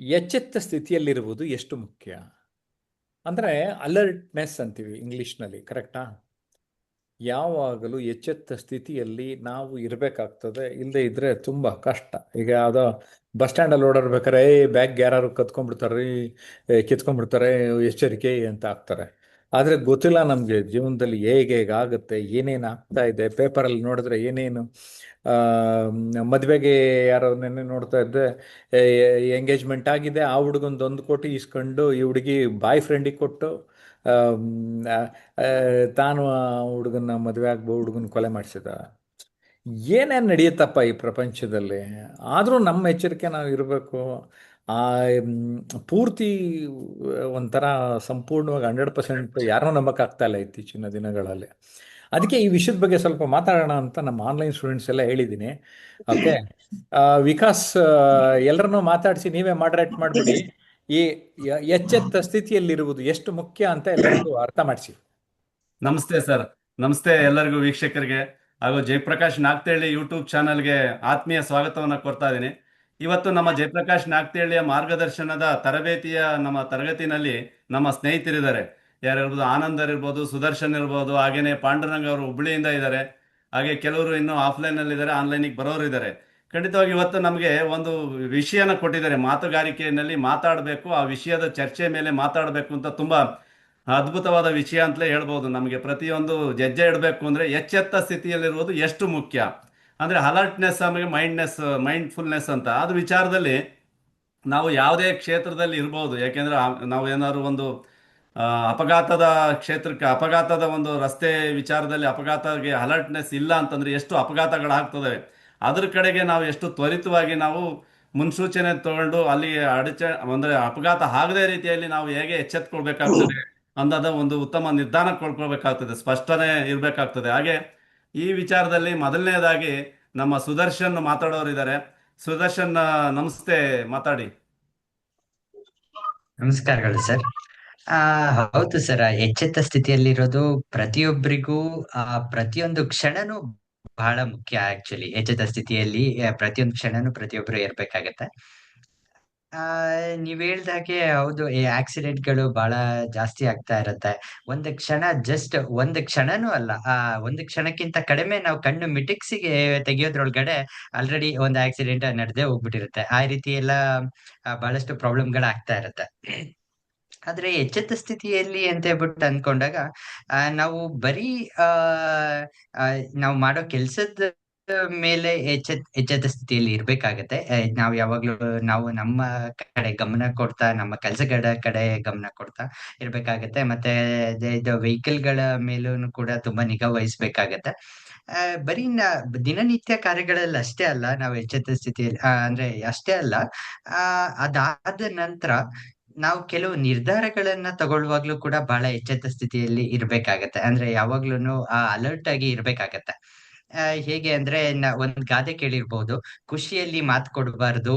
ಎಚ್ಚೆತ್ತ ಸ್ಥಿತಿಯಲ್ಲಿರುವುದು ಎಷ್ಟು ಮುಖ್ಯ? ಅಂದರೆ ಅಲರ್ಟ್ನೆಸ್ ಅಂತೀವಿ ಇಂಗ್ಲೀಷ್ನಲ್ಲಿ, ಕರೆಕ್ಟಾ? ಯಾವಾಗಲೂ ಎಚ್ಚೆತ್ತ ಸ್ಥಿತಿಯಲ್ಲಿ ನಾವು ಇರಬೇಕಾಗ್ತದೆ. ಇಲ್ಲದೆ ಇದ್ರೆ ತುಂಬ ಕಷ್ಟ. ಈಗ ಯಾವುದೋ ಬಸ್ ಸ್ಟ್ಯಾಂಡಲ್ಲಿ ಓಡಾಡ್ಬೇಕಾರೆ ಬ್ಯಾಗ್ ಯಾರು ಕತ್ಕೊಂಡ್ಬಿಡ್ತಾರೆ, ಕಿತ್ಕೊಂಡ್ಬಿಡ್ತಾರೆ, ಎಚ್ಚರಿಕೆ ಅಂತ ಆಗ್ತಾರೆ. ಆದರೆ ಗೊತ್ತಿಲ್ಲ ನಮಗೆ ಜೀವನದಲ್ಲಿ ಹೇಗೆ ಹೇಗಾಗುತ್ತೆ, ಏನೇನು ಆಗ್ತಾ ಇದೆ. ಪೇಪರಲ್ಲಿ ನೋಡಿದ್ರೆ ಏನೇನು ಆ, ಮದುವೆಗೆ ಯಾರೋ ನೆನ್ನೆ ನೋಡ್ತಾ ಇದ್ದೆ, ಎಂಗೇಜ್ಮೆಂಟ್ ಆಗಿದೆ, ಆ ಹುಡುಗಂದು 1 ಕೋಟಿ ಇಸ್ಕೊಂಡು ಈ ಹುಡುಗಿ ಬಾಯ್ ಫ್ರೆಂಡಿಗೆ ಕೊಟ್ಟು ಆಮ್, ಆ, ಆ, ತಾನು ಆ ಹುಡುಗನ ಮದುವೆ ಆಗ್ಬೋ ಹುಡುಗನ ಕೊಲೆ ಮಾಡಿಸಿದ. ಏನೇನು ನಡೆಯುತ್ತಪ್ಪ ಈ ಪ್ರಪಂಚದಲ್ಲಿ. ಆದರೂ ನಮ್ಮ ಎಚ್ಚರಿಕೆ ನಾವು ಇರಬೇಕು. ಆ ಪೂರ್ತಿ ಒಂಥರ ಸಂಪೂರ್ಣವಾಗಿ 100% ಯಾರನ್ನೂ ನಂಬಕ್ಕಾಗ್ತಾ ಇಲ್ಲ ಇತ್ತೀಚಿನ ದಿನಗಳಲ್ಲಿ. ಅದಕ್ಕೆ ಈ ವಿಷಯದ ಬಗ್ಗೆ ಸ್ವಲ್ಪ ಮಾತಾಡೋಣ ಅಂತ ನಮ್ಮ ಆನ್ಲೈನ್ ಸ್ಟೂಡೆಂಟ್ಸ್ ಎಲ್ಲ ಹೇಳಿದ್ದೀನಿ. ಓಕೆ. ವಿಕಾಸ್, ಎಲ್ಲರನ್ನೂ ಮಾತಾಡಿಸಿ ನೀವೇ ಮಾಡರೇಟ್ ಮಾಡಿಬಿಡಿ. ಈ ಎಚ್ಚೆತ್ತ ಸ್ಥಿತಿಯಲ್ಲಿರುವುದು ಎಷ್ಟು ಮುಖ್ಯ ಅಂತ ಎಲ್ಲರಿಗೂ ಅರ್ಥ ಮಾಡಿಸಿ. ನಮಸ್ತೆ ಸರ್. ನಮಸ್ತೆ ಎಲ್ಲರಿಗೂ ವೀಕ್ಷಕರಿಗೆ ಹಾಗೂ ಜಯಪ್ರಕಾಶ್ ನಾಗ್ತೇಳಿ ಯೂಟ್ಯೂಬ್ ಚಾನಲ್ಗೆ ಆತ್ಮೀಯ ಸ್ವಾಗತವನ್ನು ಕೊಡ್ತಾ ಇದ್ದೀನಿ. ಇವತ್ತು ನಮ್ಮ ಜಯಪ್ರಕಾಶ್ ನಾಗ್ತೇಳಿಯ ಮಾರ್ಗದರ್ಶನದ ತರಬೇತಿಯ ನಮ್ಮ ತರಗತಿನಲ್ಲಿ ನಮ್ಮ ಸ್ನೇಹಿತರಿದ್ದಾರೆ. ಯಾರಿರ್ಬೋದು, ಆನಂದರ್ ಇರ್ಬೋದು, ಸುದರ್ಶನ್ ಇರ್ಬೋದು, ಹಾಗೇನೆ ಪಾಂಡುರಂಗ್ ಅವರು ಹುಬ್ಬಳ್ಳಿಯಿಂದ ಇದ್ದಾರೆ. ಹಾಗೆ ಕೆಲವರು ಇನ್ನು ಆಫ್ಲೈನಲ್ಲಿ ಇದ್ದಾರೆ, ಆನ್ಲೈನಿಗೆ ಬರೋರು ಇದ್ದಾರೆ. ಖಂಡಿತವಾಗಿ ಇವತ್ತು ನಮಗೆ ಒಂದು ವಿಷಯನ ಕೊಟ್ಟಿದ್ದಾರೆ. ಮಾತುಗಾರಿಕೆಯಲ್ಲಿ ಮಾತಾಡಬೇಕು, ಆ ವಿಷಯದ ಚರ್ಚೆ ಮೇಲೆ ಮಾತಾಡಬೇಕು ಅಂತ ತುಂಬಾ ಅದ್ಭುತವಾದ ವಿಷಯ ಅಂತಲೇ ಹೇಳ್ಬೋದು. ನಮಗೆ ಪ್ರತಿಯೊಂದು ಹೆಜ್ಜೆ ಇಡಬೇಕು ಅಂದ್ರೆ ಎಚ್ಚೆತ್ತ ಸ್ಥಿತಿಯಲ್ಲಿರುವುದು ಎಷ್ಟು ಮುಖ್ಯ ಅಂದ್ರೆ ಅಲರ್ಟ್ನೆಸ್, ಆಮೇಲೆ ಮೈಂಡ್ಫುಲ್ನೆಸ್ ಅಂತ ಅದು ವಿಚಾರದಲ್ಲಿ ನಾವು ಯಾವುದೇ ಕ್ಷೇತ್ರದಲ್ಲಿ ಇರ್ಬೋದು. ಯಾಕೆಂದ್ರೆ ನಾವು ಏನಾದ್ರು ಒಂದು ಅಪಘಾತದ ಕ್ಷೇತ್ರಕ್ಕೆ, ಅಪಘಾತದ ಒಂದು ರಸ್ತೆ ವಿಚಾರದಲ್ಲಿ ಅಪಘಾತಕ್ಕೆ ಅಲರ್ಟ್ನೆಸ್ ಇಲ್ಲ ಅಂತಂದ್ರೆ ಎಷ್ಟು ಅಪಘಾತಗಳಾಗ್ತದೆ. ಅದ್ರ ಕಡೆಗೆ ನಾವು ಎಷ್ಟು ತ್ವರಿತವಾಗಿ ನಾವು ಮುನ್ಸೂಚನೆ ತಗೊಂಡು ಅಲ್ಲಿ ಅಂದ್ರೆ ಅಪಘಾತ ಆಗದೇ ರೀತಿಯಲ್ಲಿ ನಾವು ಹೇಗೆ ಎಚ್ಚೆತ್ಕೊಳ್ಬೇಕಾಗ್ತದೆ ಅನ್ನೋದ ಒಂದು ಉತ್ತಮ ನಿರ್ಧಾರ ಕೊಡ್ಕೊಳ್ಬೇಕಾಗ್ತದೆ, ಸ್ಪಷ್ಟನೆ ಇರಬೇಕಾಗ್ತದೆ. ಹಾಗೆ ಈ ವಿಚಾರದಲ್ಲಿ ಮೊದಲನೇದಾಗಿ ನಮ್ಮ ಸುದರ್ಶನ್ ಮಾತಾಡೋರಿದ್ದಾರೆ. ಸುದರ್ಶನ್, ನಮಸ್ತೆ, ಮಾತಾಡಿ. ನಮಸ್ಕಾರಗಳು ಸರ್. ಆ ಹೌದು ಸರ್, ಎಚ್ಚೆತ್ತ ಸ್ಥಿತಿಯಲ್ಲಿರೋದು ಪ್ರತಿಯೊಬ್ಬರಿಗೂ ಪ್ರತಿಯೊಂದು ಕ್ಷಣನೂ ಬಹಳ ಮುಖ್ಯ. ಆಕ್ಚುಲಿ ಎಚ್ಚೆತ್ತ ಸ್ಥಿತಿಯಲ್ಲಿ ಪ್ರತಿಯೊಂದು ಕ್ಷಣನೂ ಪ್ರತಿಯೊಬ್ಬರು ಇರ್ಬೇಕಾಗತ್ತೆ. ಆ ನೀವ್ ಹೇಳ್ದಾಗೆ ಹೌದು, ಈ ಆಕ್ಸಿಡೆಂಟ್ಗಳು ಬಹಳ ಜಾಸ್ತಿ ಆಗ್ತಾ ಇರತ್ತೆ. ಒಂದ್ ಕ್ಷಣನೂ ಅಲ್ಲ, ಒಂದು ಕ್ಷಣಕ್ಕಿಂತ ಕಡಿಮೆ ನಾವು ಕಣ್ಣು ಮಿಟಿಕ್ಸಿಗೆ ತೆಗಿಯೋದ್ರೊಳಗಡೆ ಆಲ್ರೆಡಿ ಒಂದು ಆಕ್ಸಿಡೆಂಟ್ ನಡೆದೇ ಹೋಗ್ಬಿಟ್ಟಿರುತ್ತೆ. ಆ ರೀತಿ ಎಲ್ಲ ಬಹಳಷ್ಟು ಪ್ರಾಬ್ಲಮ್ಗಳು ಆಗ್ತಾ ಇರತ್ತೆ. ಆದ್ರೆ ಎಚ್ಚೆತ್ತ ಸ್ಥಿತಿಯಲ್ಲಿ ಅಂತ ಹೇಳ್ಬಿಟ್ಟು ಅನ್ಕೊಂಡಾಗ ನಾವು ಬರೀ ಆ ಆ, ನಾವು ಮಾಡೋ ಕೆಲ್ಸದ ಮೇಲೆ ಎಚ್ಚೆತ್ತ ಸ್ಥಿತಿಯಲ್ಲಿ ಇರ್ಬೇಕಾಗತ್ತೆ. ನಾವು ಯಾವಾಗ್ಲೂ ನಾವು ನಮ್ಮ ಕಡೆ ಗಮನ ಕೊಡ್ತಾ, ನಮ್ಮ ಕೆಲ್ಸಗಳ ಕಡೆ ಗಮನ ಕೊಡ್ತಾ ಇರ್ಬೇಕಾಗತ್ತೆ. ಮತ್ತೆ ಇದು ವೆಹಿಕಲ್ಗಳ ಮೇಲೂ ಕೂಡ ತುಂಬಾ ನಿಗಾ ವಹಿಸ್ಬೇಕಾಗತ್ತೆ. ಬರೀ ದಿನನಿತ್ಯ ಕಾರ್ಯಗಳಲ್ಲಿ ಅಷ್ಟೇ ಅಲ್ಲ, ನಾವು ಎಚ್ಚೆತ್ತ ಸ್ಥಿತಿಯಲ್ಲಿ ಅಂದ್ರೆ ಅಷ್ಟೇ ಅಲ್ಲ, ಅದಾದ ನಂತರ ನಾವು ಕೆಲವು ನಿರ್ಧಾರಗಳನ್ನ ತಗೊಳ್ಳುವಾಗ್ಲೂ ಕೂಡ ಬಹಳ ಎಚ್ಚೆತ್ತ ಸ್ಥಿತಿಯಲ್ಲಿ ಇರ್ಬೇಕಾಗತ್ತೆ. ಅಂದ್ರೆ ಯಾವಾಗ್ಲೂನು ಅಲರ್ಟ್ ಆಗಿ ಇರ್ಬೇಕಾಗತ್ತೆ. ಹೇಗೆ ಅಂದ್ರೆ ಒಂದ್ ಗಾದೆ ಕೇಳಿರ್ಬೋದು, ಖುಷಿಯಲ್ಲಿ ಮಾತು ಕೊಡಬಾರ್ದು,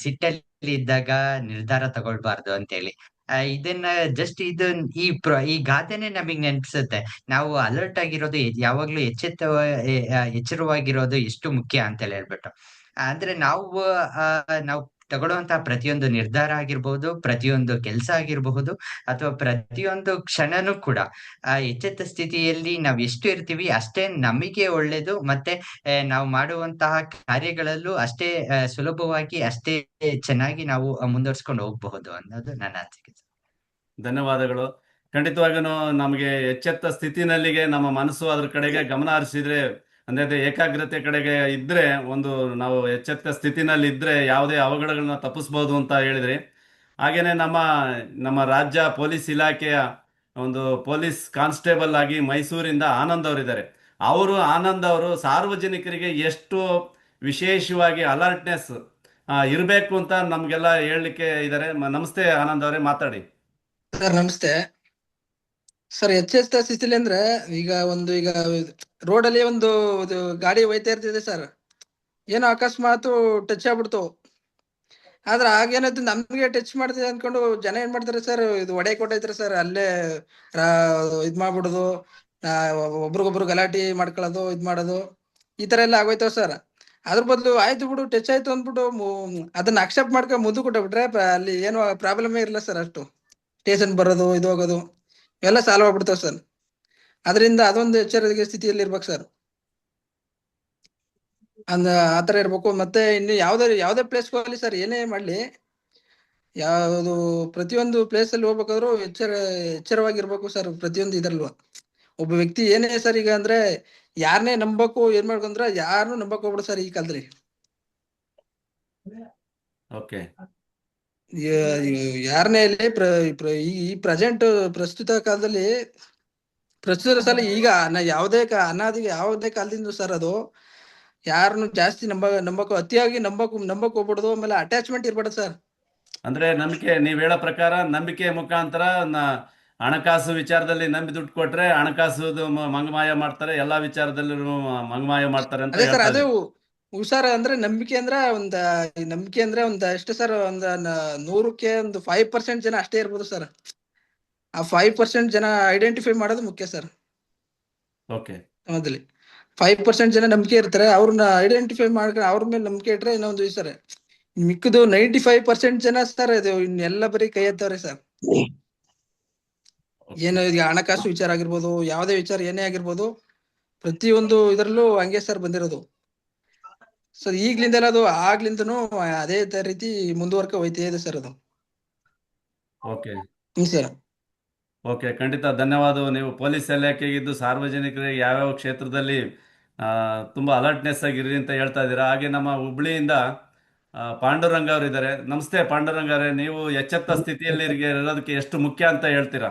ಸಿಟ್ಟಲ್ಲಿ ಇದ್ದಾಗ ನಿರ್ಧಾರ ತಗೊಳ್ಬಾರ್ದು ಅಂತೇಳಿ. ಇದನ್ನ ಜಸ್ಟ್ ಈ ಗಾದೆನೆ ನಮಗ್ ನೆನ್ಪಿಸುತ್ತೆ ನಾವು ಅಲರ್ಟ್ ಆಗಿರೋದು, ಯಾವಾಗ್ಲೂ ಎಚ್ಚರವಾಗಿರೋದು ಎಷ್ಟು ಮುಖ್ಯ ಅಂತ ಹೇಳ್ಬಿಟ್ಟು. ಅಂದ್ರೆ ನಾವು ತಗೊಳ್ಳುವಂತಹ ಪ್ರತಿಯೊಂದು ನಿರ್ಧಾರ ಆಗಿರ್ಬಹುದು, ಪ್ರತಿಯೊಂದು ಕೆಲಸ ಆಗಿರಬಹುದು, ಅಥವಾ ಪ್ರತಿಯೊಂದು ಕ್ಷಣನೂ ಕೂಡ ಎಚ್ಚೆತ್ತ ಸ್ಥಿತಿಯಲ್ಲಿ ನಾವ್ ಎಷ್ಟು ಇರ್ತೀವಿ ಅಷ್ಟೇ ನಮಗೆ ಒಳ್ಳೇದು. ಮತ್ತೆ ನಾವು ಮಾಡುವಂತಹ ಕಾರ್ಯಗಳಲ್ಲೂ ಅಷ್ಟೇ ಸುಲಭವಾಗಿ, ಅಷ್ಟೇ ಚೆನ್ನಾಗಿ ನಾವು ಮುಂದುವರ್ಸ್ಕೊಂಡು ಹೋಗ್ಬಹುದು ಅನ್ನೋದು ನನ್ನ ಅನಿಸಿಕೆ. ಧನ್ಯವಾದಗಳು. ಖಂಡಿತವಾಗಿಯೂ ನಮಗೆ ಎಚ್ಚೆತ್ತ ಸ್ಥಿತಿನಲ್ಲಿಗೆ ನಮ್ಮ ಮನಸ್ಸು ಅದ್ರ ಕಡೆಗೆ ಗಮನ ಹರಿಸಿದ್ರೆ, ಅಂದ್ರೆ ಏಕಾಗ್ರತೆ ಕಡೆಗೆ ಇದ್ರೆ, ಒಂದು ನಾವು ಎಚ್ಚೆತ್ತ ಸ್ಥಿತಿನಲ್ಲಿ ಇದ್ರೆ ಯಾವುದೇ ಅವಘಡಗಳನ್ನ ತಪ್ಪಿಸ್ಬೋದು ಅಂತ ಹೇಳಿದ್ರಿ. ಹಾಗೇನೆ ನಮ್ಮ ನಮ್ಮ ರಾಜ್ಯ ಪೊಲೀಸ್ ಇಲಾಖೆಯ ಒಂದು ಪೊಲೀಸ್ ಕಾನ್ಸ್ಟೇಬಲ್ ಆಗಿ ಮೈಸೂರಿಂದ ಆನಂದ್ ಅವರಿದ್ದಾರೆ. ಆನಂದ್ ಅವರು ಸಾರ್ವಜನಿಕರಿಗೆ ಎಷ್ಟು ವಿಶೇಷವಾಗಿ ಅಲರ್ಟ್ನೆಸ್ ಇರಬೇಕು ಅಂತ ನಮ್ಗೆಲ್ಲ ಹೇಳಲಿಕ್ಕೆ ಇದ್ದಾರೆ. ನಮಸ್ತೆ ಆನಂದ್ ಅವರೇ, ಮಾತಾಡಿ. ಸರ್ ನಮಸ್ತೆ ಸರ್. ಎಚ್ಚೆತ್ತ ಸ್ಥಿತಿಲಿ ಅಂದ್ರೆ ಈಗ ರೋಡಲ್ಲಿ ಒಂದು ಗಾಡಿ ಹೋಯ್ತಾ ಇರ್ತಿದೆ ಸರ್, ಏನೋ ಅಕಸ್ಮಾತ್ ಟಚ್ ಆಗ್ಬಿಡ್ತು. ಆದ್ರೆ ಆಗೇನಾಯ್ತು, ನಮ್ಗೆ ಟಚ್ ಮಾಡ್ತಿದೆ ಅನ್ಕೊಂಡು ಜನ ಏನ್ ಮಾಡ್ತಾರೆ ಸರ್, ಇದು ಹೊಡೆ ಕೊಟ್ಟೈತ್ರಿ ಸರ್, ಅಲ್ಲೇ ಇದ್ ಮಾಡ್ಬಿಡುದು, ಒಬ್ರಿಗೊಬ್ರು ಗಲಾಟಿ ಮಾಡ್ಕೊಳ್ಳೋದು, ಇದ್ ಮಾಡೋದು, ಈ ತರ ಎಲ್ಲ ಆಗೋಯ್ತವ ಸರ್. ಅದ್ರ ಬದಲು ಆಯ್ತು ಬಿಡು ಟಚ್ ಆಯ್ತು ಅಂದ್ಬಿಟ್ಟು ಅದನ್ನ ಅಕ್ಸೆಪ್ಟ್ ಮಾಡ್ಕೊಂಡು ಮುಂದೆ ಕೊಟ್ಟಬಿಟ್ರೆ ಅಲ್ಲಿ ಏನು ಪ್ರಾಬ್ಲಮೇ ಇರಲ್ಲ ಸರ್. ಅಷ್ಟು ಸ್ಟೇಷನ್ ಬರೋದು ಇದು ಹೋಗೋದು ಎಲ್ಲ ಸಾಲ್ವ್ ಆಗ್ಬಿಡ್ತಾವ ಸರ್. ಅದರಿಂದ ಅದೊಂದು ಎಚ್ಚರಿಕೆ ಸ್ಥಿತಿಯಲ್ಲಿ ಇರ್ಬೇಕು ಸರ್. ಆತರ ಇರ್ಬೇಕು. ಮತ್ತೆ ಇನ್ನು ಯಾವ್ದೇ ಪ್ಲೇಸ್ ಹೋಗ್ಲಿ ಸರ್, ಏನೇ ಮಾಡ್ಲಿ, ಯಾವುದು ಪ್ರತಿಯೊಂದು ಪ್ಲೇಸ್ ಅಲ್ಲಿ ಹೋಗ್ಬೇಕಾದ್ರೂ ಎಚ್ಚರವಾಗಿರ್ಬೇಕು ಸರ್. ಪ್ರತಿಯೊಂದು ಇದ್ರಲ್ವ ಒಬ್ಬ ವ್ಯಕ್ತಿ ಏನೇ ಸರ್, ಈಗ ಅಂದ್ರೆ ಯಾರನ್ನೇ ನಂಬಕು ಏನ್ ಮಾಡ್ಕೊಂಡ್ರ ಯಾರನ್ನೂ ನಂಬಕ್ ಹೋಗ್ಬಿಡು ಸರ್ ಈ ಕಾಲದಲ್ಲಿ. ಓಕೆ. ಯಾರನ್ನೇ ಇಲ್ಲಿ ಈ ಪ್ರೆಸೆಂಟ್ ಪ್ರಸ್ತುತ ಕಾಲದಲ್ಲಿ ಪ್ರಸ್ತುತ ಸಲ ಈಗ ಯಾವುದೇ ಕಾಲದಿಂದ ಸರ್ ಅದು ಯಾರನ್ನು ಜಾಸ್ತಿ ನಂಬಕು ಅತಿಯಾಗಿ ನಂಬಕ್ ಹೋಗ್ಬಿಡುದು. ಆಮೇಲೆ ಅಟ್ಯಾಚ್ಮೆಂಟ್ ಇರ್ಬೇಡ ಸರ್. ಅಂದ್ರೆ ನಂಬಿಕೆ, ನೀವ್ ಹೇಳೋ ಪ್ರಕಾರ ನಂಬಿಕೆ ಮುಖಾಂತರ ಹಣಕಾಸು ವಿಚಾರದಲ್ಲಿ ನಂಬಿ ದುಡ್ಡು ಕೊಟ್ರೆ ಹಣಕಾಸು ಮಂಗಮಾಯ ಮಾಡ್ತಾರೆ, ಎಲ್ಲಾ ವಿಚಾರದಲ್ಲೂ ಮಂಗಮಾಯ ಮಾಡ್ತಾರೆ ಅಂತ ಅದೇ ಸರ್, ಹೇಳ್ತಾ ಅದು ಇದ್ದೀವಿ. ಹುಷಾರ ಅಂದ್ರೆ ನಂಬಿಕೆ ಅಂದ್ರೆ ಎಷ್ಟು ಸರ್, 100ಕ್ಕೆ 5% ಜನ ಅಷ್ಟೇ ಇರ್ಬೋದು ಸರ್. ಆ 5% ಜನ ಐಡೆಂಟಿಫೈ ಮಾಡೋದು ಮುಖ್ಯ ಸರ್. ಓಕೆ. ಮೊದಲಿ 5% ಜನ ನಂಬಿಕೆ ಇರ್ತಾರೆ, ಅವ್ರನ್ನ ಐಡೆಂಟಿಫೈ ಮಾಡ್ಕೊಂಡು ಅವ್ರ ಮೇಲೆ ನಂಬಿಕೆ ಇಟ್ರೆ ಇನ್ನೊಂದು ಸರ್. ಮಿಕ್ಕದು 95% ಜನ ಸರ್ ಇದು ಇನ್ನೆಲ್ಲ ಬರೀ ಕೈ ಎತ್ತವ್ರೆ ಸರ್. ಏನು ಈಗ ಹಣಕಾಸು ವಿಚಾರ ಆಗಿರ್ಬೋದು, ಯಾವುದೇ ವಿಚಾರ ಏನೇ ಆಗಿರ್ಬೋದು, ಪ್ರತಿಯೊಂದು ಇದ್ರಲ್ಲೂ ಹಂಗೆ ಸರ್ ಬಂದಿರೋದು ಸರ್. ಈಗ್ಲಿಂದಲೇ ಅದು ಆಗ್ಲಿಂದನು ಅದೇ ರೀತಿ ಮುಂದುವರ್ಕ ಹೋಯ್ತೇ ಇದೆ ಸರ್ ಅದು. ಓಕೆ. ಸರ್ ಓಕೆ, ಖಂಡಿತ ಧನ್ಯವಾದ. ನೀವು ಪೊಲೀಸ್ ಇಲಾಖೆಗಿದ್ದು ಸಾರ್ವಜನಿಕರಿಗೆ ಯಾವ್ಯಾವ ಕ್ಷೇತ್ರದಲ್ಲಿ ತುಂಬ ಅಲರ್ಟ್ನೆಸ್ ಆಗಿರಿ ಅಂತ ಹೇಳ್ತಾ ಇದ್ದೀರಾ. ಹಾಗೆ ನಮ್ಮ ಹುಬ್ಳಿಯಿಂದ ಪಾಂಡುರಂಗ ಅವರು ಇದ್ದಾರೆ. ನಮಸ್ತೆ ಪಾಂಡುರಂಗ ಅವರೇ, ನೀವು ಎಚ್ಚೆತ್ತ ಸ್ಥಿತಿಯಲ್ಲಿ ಇರೋದಕ್ಕೆ ಎಷ್ಟು ಮುಖ್ಯ ಅಂತ ಹೇಳ್ತೀರಾ?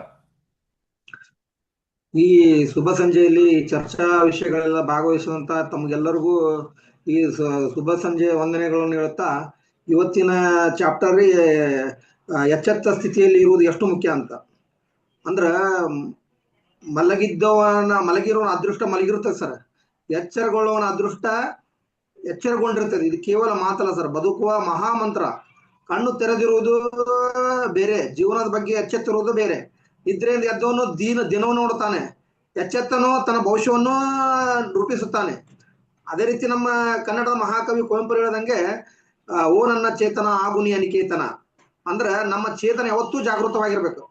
ಈ ಶುಭ ಸಂಜೆಯಲ್ಲಿ ಚರ್ಚಾ ವಿಷಯಗಳೆಲ್ಲ ಭಾಗವಹಿಸುವಂತ ತಮಗೆಲ್ಲರಿಗೂ ಈ ಶುಭ ಸಂಜೆ ವಂದನೆಗಳನ್ನು ಹೇಳುತ್ತಾ, ಇವತ್ತಿನ ಚಾಪ್ಟರ್ ಎಚ್ಚೆತ್ತ ಸ್ಥಿತಿಯಲ್ಲಿ ಇರುವುದು ಎಷ್ಟು ಮುಖ್ಯ ಅಂತ. ಅಂದ್ರ ಮಲಗಿರೋನ ಅದೃಷ್ಟ ಮಲಗಿರುತ್ತದೆ ಸರ್, ಎಚ್ಚರಗೊಳ್ಳುವವನ ಅದೃಷ್ಟ ಎಚ್ಚರಗೊಂಡಿರ್ತದೆ. ಇದು ಕೇವಲ ಮಾತಲ್ಲ ಸರ್, ಬದುಕುವ ಮಹಾಮಂತ್ರ. ಕಣ್ಣು ತೆರೆದಿರುವುದು ಬೇರೆ, ಜೀವನದ ಬಗ್ಗೆ ಎಚ್ಚೆತ್ತಿರುವುದು ಬೇರೆ. ನಿದ್ರೆಯಿಂದ ಎದ್ದವನು ದಿನವನ್ನು ನೋಡುತ್ತಾನೆ, ಎಚ್ಚೆತ್ತನು ತನ್ನ ಭವಿಷ್ಯವನ್ನು ರೂಪಿಸುತ್ತಾನೆ. ಅದೇ ರೀತಿ ನಮ್ಮ ಕನ್ನಡದ ಮಹಾಕವಿ ಕುವೆಂಪು ಹೇಳದಂಗೆ, ಓ ನನ್ನ ಚೇತನ ಆಗು ನೀ ಅನಿಕೇತನ. ಅಂದ್ರೆ ನಮ್ಮ ಚೇತನ ಯಾವತ್ತೂ ಜಾಗೃತವಾಗಿರ್ಬೇಕು,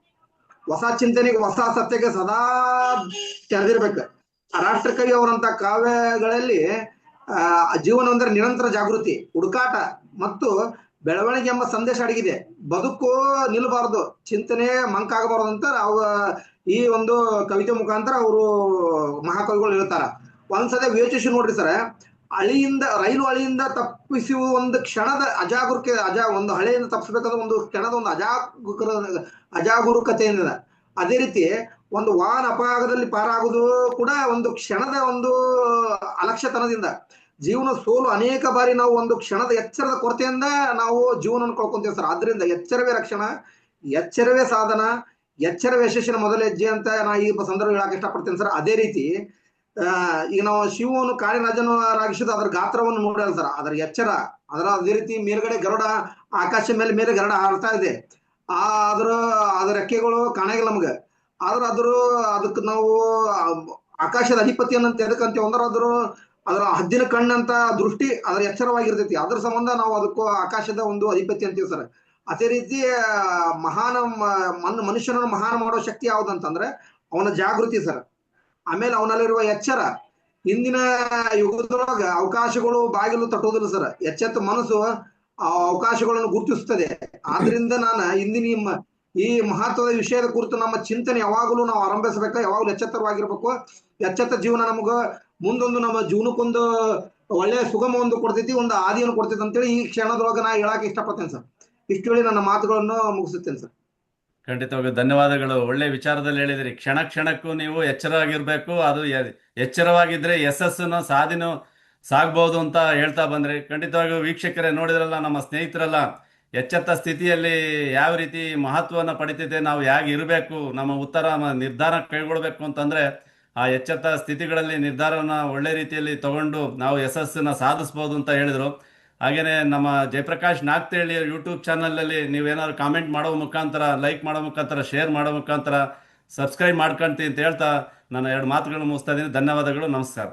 ಹೊಸ ಚಿಂತನೆಗೆ ಹೊಸ ಸತ್ಯಕ್ಕೆ ಸದಾ ತೆರೆದಿರ್ಬೇಕು. ರಾಷ್ಟ್ರಕವಿ ಅವರಂತ ಕಾವ್ಯಗಳಲ್ಲಿ ಜೀವನ ಅಂದ್ರೆ ನಿರಂತರ ಜಾಗೃತಿ, ಹುಡುಕಾಟ ಮತ್ತು ಬೆಳವಣಿಗೆ ಎಂಬ ಸಂದೇಶ ಅಡಗಿದೆ. ಬದುಕು ನಿಲ್ಲಬಾರದು, ಚಿಂತನೆ ಮಂಕಾಗಬಾರದು ಅಂತ ಈ ಒಂದು ಕವಿತೆ ಮುಖಾಂತರ ಅವರು ಮಹಾಕವಿಗಳು ಹೇಳ್ತಾರ. ಒಂದ್ಸಲ ಯೋಚಿಸಿ ನೋಡ್ರಿ ಸರ್, ರೈಲು ಹಳಿಯಿಂದ ತಪ್ಪಿಸುವ ಒಂದು ಕ್ಷಣದ ಒಂದು ಹಳೆಯಿಂದ ತಪ್ಪಿಸ್ಬೇಕಾದ್ರೆ ಒಂದು ಕ್ಷಣದ ಒಂದು ಅಜಾಗರೂಕತೆಯಿಂದ, ಅದೇ ರೀತಿ ಒಂದು ವಾಹನ ಅಪಘಾತದಲ್ಲಿ ಪಾರಾಗುವುದು ಕೂಡ ಒಂದು ಕ್ಷಣದ ಒಂದು ಅಲಕ್ಷ್ಯತನದಿಂದ. ಜೀವನ ಸೋಲು ಅನೇಕ ಬಾರಿ ನಾವು ಒಂದು ಕ್ಷಣದ ಎಚ್ಚರದ ಕೊರತೆಯಿಂದ ನಾವು ಜೀವನವನ್ನು ಕಳ್ಕೊಂತೀವಿ ಸರ್. ಆದ್ರಿಂದ ಎಚ್ಚರವೇ ರಕ್ಷಣಾ, ಎಚ್ಚರವೇ ಸಾಧನ, ಎಚ್ಚರವೇ ಯಶಸ್ಸಿನ ಮೊದಲ ಹೆಜ್ಜೆ ಅಂತ ನಾ ಈ ಸಂದರ್ಭ ಹೇಳಕ್ ಇಷ್ಟಪಡ್ತೇನೆ ಸರ್. ಅದೇ ರೀತಿ ಈಗ ನಾವು ಶಿವವನ್ನು ಕಾಡಿನಜನರಾಗಿಸಿದ ಅದರ ಗಾತ್ರವನ್ನು ನೋಡಲ್ಲ ಸರ್, ಅದರ ಎಚ್ಚರ. ಅದೇ ರೀತಿ ಮೇಲ್ಗಡೆ ಗರುಡ, ಆಕಾಶ ಮೇಲೆ ಗರುಡ ಹಾರ್ತಾ ಇದೆ, ಅದರ ರೆಕ್ಕೆಗಳು ಕಾಣಾಗಿಲ್ಲ ನಮ್ಗೆ. ಆದ್ರ ಅದಕ್ಕೆ ನಾವು ಆಕಾಶದ ಅಧಿಪತಿಯನ್ನು ಎದಕ್ಕಂತೀವಿ ಅಂದ್ರೆ ಅದರ ಹದ್ದಿನ ಕಣ್ಣಂತ ದೃಷ್ಟಿ ಅದರ ಎಚ್ಚರವಾಗಿರ್ತೈತಿ. ಅದ್ರ ಸಂಬಂಧ ನಾವು ಅದಕ್ಕೂ ಆಕಾಶದ ಒಂದು ಅಧಿಪತಿ ಅಂತೀವಿ ಸರ್. ಅದೇ ರೀತಿ ಮನುಷ್ಯನನ್ನು ಮಹಾನ್ ಮಾಡೋ ಶಕ್ತಿ ಯಾವ್ದಂತಂದ್ರೆ ಅವನ ಜಾಗೃತಿ ಸರ್. ಆಮೇಲೆ ಅವನಲ್ಲಿರುವ ಎಚ್ಚರ. ಇಂದಿನ ಯುಗದೊಳಗ ಅವಕಾಶಗಳು ಬಾಗಿಲು ತಟ್ಟೋದಿಲ್ಲ ಸರ್, ಎಚ್ಚೆತ್ತ ಮನಸ್ಸು ಆ ಅವಕಾಶಗಳನ್ನು ಗುರುತಿಸುತ್ತದೆ. ಆದ್ರಿಂದ ಇಂದಿನ ಈ ಮಹತ್ವದ ವಿಷಯದ ಕುರಿತು ನಮ್ಮ ಚಿಂತನೆ ಯಾವಾಗಲೂ ನಾವು ಆರಂಭಿಸಬೇಕು, ಯಾವಾಗಲೂ ಎಚ್ಚೆತ್ತರವಾಗಿರ್ಬೇಕು. ಎಚ್ಚೆತ್ತ ಜೀವನ ನಮಗ ಮುಂದೊಂದು ನಮ್ಮ ಜೀವನಕ್ಕೊಂದು ಒಳ್ಳೆಯ ಸುಗಮ ಒಂದು ಕೊಡ್ತೈತಿ, ಒಂದು ಆದಿಯನ್ನು ಕೊಡ್ತೈತಿ ಅಂತೇಳಿ ಈ ಕ್ಷಣದೊಳಗ ನಾ ಹೇಳಕ್ ಇಷ್ಟಪಡ್ತೇನೆ ಸರ್. ಇಷ್ಟು ಹೇಳಿ ನನ್ನ ಮಾತುಗಳನ್ನು ಮುಗಿಸುತ್ತೇನೆ ಸರ್. ಖಂಡಿತವಾಗಿ ಧನ್ಯವಾದಗಳು. ಒಳ್ಳೆ ವಿಚಾರದಲ್ಲಿ ಹೇಳಿದಿರಿ. ಕ್ಷಣ ಕ್ಷಣಕ್ಕೂ ನೀವು ಎಚ್ಚರವಾಗಿರ್ಬೇಕು, ಅದು ಎಚ್ಚರವಾಗಿದ್ರೆ ಯಶಸ್ಸನ್ನು ಸಾಗ್ಬಹುದು ಅಂತ ಹೇಳ್ತಾ ಬಂದ್ರಿ. ಖಂಡಿತವಾಗಿಯೂ ವೀಕ್ಷಕರೇ ನೋಡಿದ್ರಲ್ಲ, ನಮ್ಮ ಸ್ನೇಹಿತರೆಲ್ಲ ಎಚ್ಚೆತ್ತ ಸ್ಥಿತಿಯಲ್ಲಿ ಯಾವ ರೀತಿ ಮಹತ್ವವನ್ನು ಪಡಿತೈತೆ, ನಾವು ಹೇಗೆ ಇರಬೇಕು, ನಮ್ಮ ನಿರ್ಧಾರ ಕೈಗೊಳ್ಬೇಕು ಅಂತಂದ್ರೆ ಆ ಎಚ್ಚೆತ್ತ ಸ್ಥಿತಿಗಳಲ್ಲಿ ನಿರ್ಧಾರವನ್ನು ಒಳ್ಳೆ ರೀತಿಯಲ್ಲಿ ತಗೊಂಡು ನಾವು ಯಶಸ್ಸನ್ನು ಸಾಧಿಸ್ಬೋದು ಅಂತ ಹೇಳಿದ್ರು. ಹಾಗೇನೆ ನಮ್ಮ ಜಯಪ್ರಕಾಶ್ ನಾಗ್ತೇಳಿ ಯೂಟ್ಯೂಬ್ ಚಾನಲಲ್ಲಿ ನೀವೇನಾದ್ರು ಕಾಮೆಂಟ್ ಮಾಡೋ ಮುಖಾಂತರ, ಲೈಕ್ ಮಾಡೋ ಮುಖಾಂತರ, ಶೇರ್ ಮಾಡೋ ಮುಖಾಂತರ ಸಬ್ಸ್ಕ್ರೈಬ್ ಮಾಡ್ಕೊಂತೀವಿ ಅಂತ ಹೇಳ್ತಾ ನಾನು 2 ಮಾತುಗಳನ್ನು ಮುಗಿಸ್ತಾ ಇದ್ದೀನಿ. ಧನ್ಯವಾದಗಳು, ನಮಸ್ಕಾರ.